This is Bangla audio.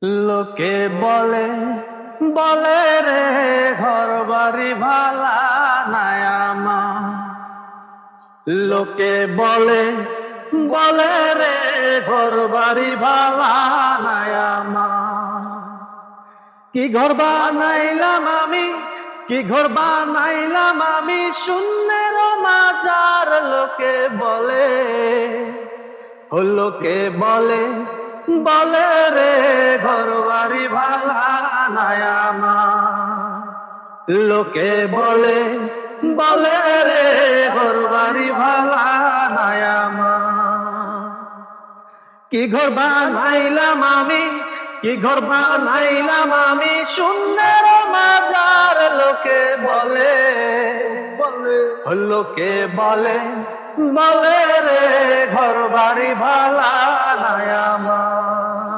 লোকে বলে বলে রে ঘর বাড়ি ভালা নাই আমার। লোকে বলে বলে রে ঘর বাড়ি ভালা নাই আমার। কি ঘর বানাইলাম আমি, কি ঘর বানাইলাম আমি শূন্যের মাজার। লোকে বলে লোকে বলে বলে রে ঘর বাড়ি ভালা নাই আমার। লোকে বলে বলে রে ঘর বাড়ি ভালা নাই আমার। কি ঘর বানাইলাম আমি, কি ঘর বানাইলাম আমি শূন্যের মাজার। লোকে বলে বলে লোকে বলে বলে রে ঘর বাড়ি ভালা নাই আমার।